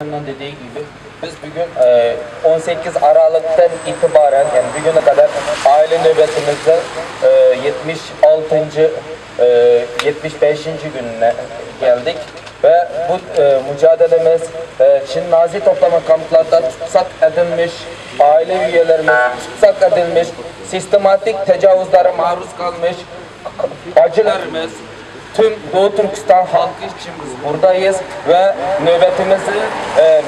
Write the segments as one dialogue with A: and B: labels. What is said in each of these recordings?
A: Dediği gibi biz bugün 18 Aralık'tan itibaren yani bugüne kadar aile nöbetimizde 75. gününe geldik ve bu mücadelemiz Çin Nazi toplama kamplarında tutsak edilmiş aile üyelerimiz, tutsak edilmiş sistematik tecavüzlere maruz kalmış bacılarımız, tüm Doğu Türkistan halkı için biz buradayız ve nöbetimizi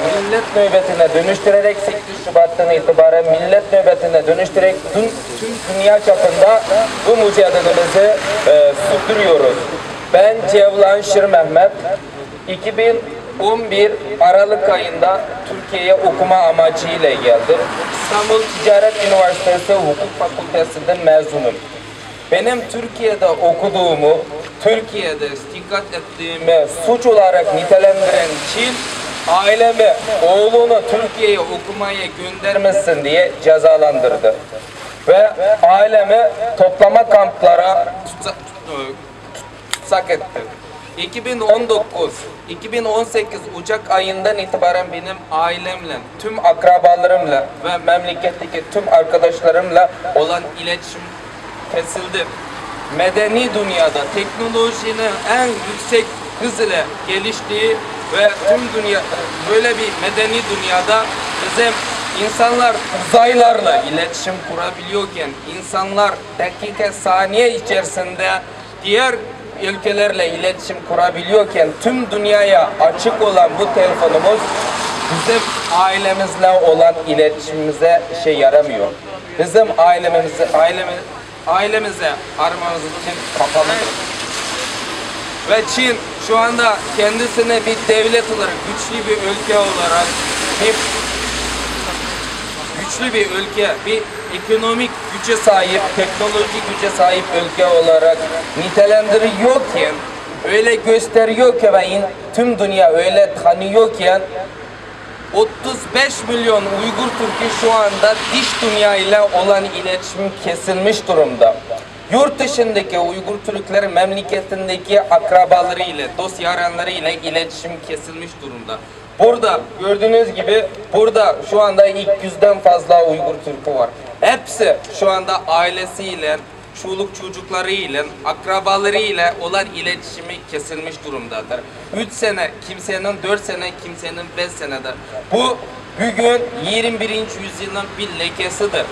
A: millet nöbetine dönüştürerek 8 Şubat'tan itibaren millet nöbetine dönüştürerek tüm dünya çapında bu mücadelemizi sürdürüyoruz. Ben Cevlan Şir Mehmet, 2011 Aralık ayında Türkiye'ye okuma amacıyla geldim. İstanbul Ticaret Üniversitesi Hukuk Fakültesi'nden mezunum. Benim Türkiye'de okuduğumu, Türkiye'de dikkat ettiğimi suç olarak nitelendiren Çin, ailemi, oğlunu Türkiye'ye okumaya göndermesin diye cezalandırdı. Ve ailemi toplama kamplara tutsak etti. 2018 Ocak ayından itibaren benim ailemle, tüm akrabalarımla ve memleketteki tüm arkadaşlarımla olan iletişim kesildi. Medeni dünyada teknolojinin en yüksek hız ile geliştiği ve tüm dünya böyle bir medeni dünyada bizim insanlar uzaylarla iletişim kurabiliyorken, insanlar dakika saniye içerisinde diğer ülkelerle iletişim kurabiliyorken tüm dünyaya açık olan bu telefonumuz bizim ailemizle olan iletişimimize yaramıyor. Bizim ailemize aramamız için kapalıdır. Ve Çin şu anda kendisine bir devlet olarak, güçlü bir ülke olarak, bir ekonomik güce sahip, teknolojik güce sahip ülke olarak nitelendiriyorken, öyle gösteriyor ve tüm dünya öyle tanıyorken 35 milyon Uygur Türk'ü şu anda dış dünya ile olan iletişim kesilmiş durumda. Yurt dışındaki Uygur Türkler memleketindeki akrabaları ile, dost yaranları ile iletişim kesilmiş durumda. Burada gördüğünüz gibi burada şu anda 200'den fazla Uygur Türk'ü var. Hepsi şu anda ailesiyle, çoluk çocukları ile, akrabaları ile olan iletişimi kesilmiş durumdadır. 3 sene kimsenin, 4 sene kimsenin, 5 senedir. Bu bugün 21. yüzyılın bir lekesidir.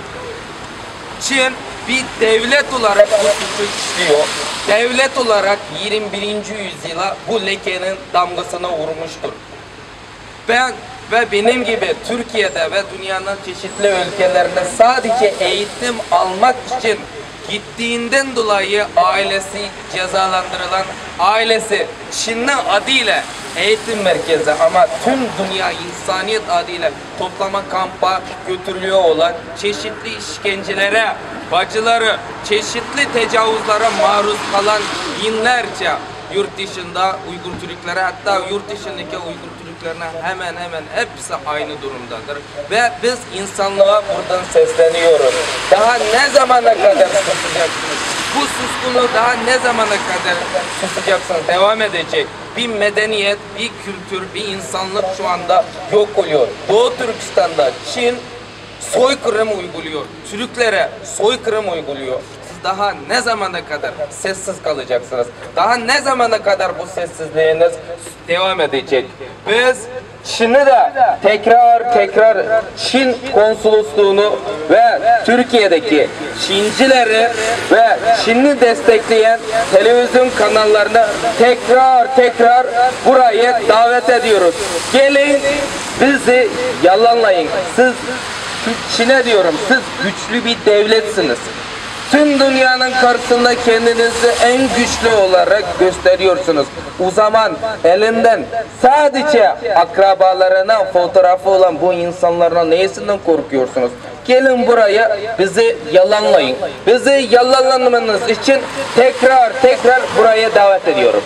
A: Çin bir devlet olarak bu suçu işliyor. Devlet olarak 21. yüzyıla bu lekenin damgasını vurmuştur. Ben ve benim gibi Türkiye'de ve dünyanın çeşitli ülkelerinde sadece eğitim almak için gittiğinden dolayı ailesi cezalandırılan, ailesi Çin'in adıyla eğitim merkezi ama tüm dünya insaniyet adıyla toplama kampa götürülüyor olan çeşitli işkencelere, bacıları, çeşitli tecavüzlere maruz kalan binlerce yurt dışında Uygur Türklere, hatta yurt dışındaki Uygur Türklerine hemen hepsi aynı durumdadır. Ve biz insanlığa buradan sesleniyoruz. Daha ne zamana kadar susacaksınız? Bu suskunu daha ne zamana kadar susacaksınız? Devam edecek. Bir medeniyet, bir kültür, bir insanlık şu anda yok oluyor. Doğu Türkistan'da Çin soykırım uyguluyor. Türklere soykırım uyguluyor. Daha ne zamana kadar sessiz kalacaksınız? Daha ne zamana kadar bu sessizliğiniz devam edecek? Biz Çin'i de tekrar Çin konsolosluğunu ve Türkiye'deki Çincileri ve Çin'i destekleyen televizyon kanallarını tekrar buraya davet ediyoruz. Gelin bizi yalanlayın. Siz Çin'e diyorum, siz güçlü bir devletsiniz. Tüm dünyanın karşısında kendinizi en güçlü olarak gösteriyorsunuz. O zaman elinden sadece akrabalarına fotoğrafı olan bu insanlarla neyisinden korkuyorsunuz? Gelin buraya bizi yalanlayın. Bizi yalanlamanız için tekrar buraya davet ediyorum.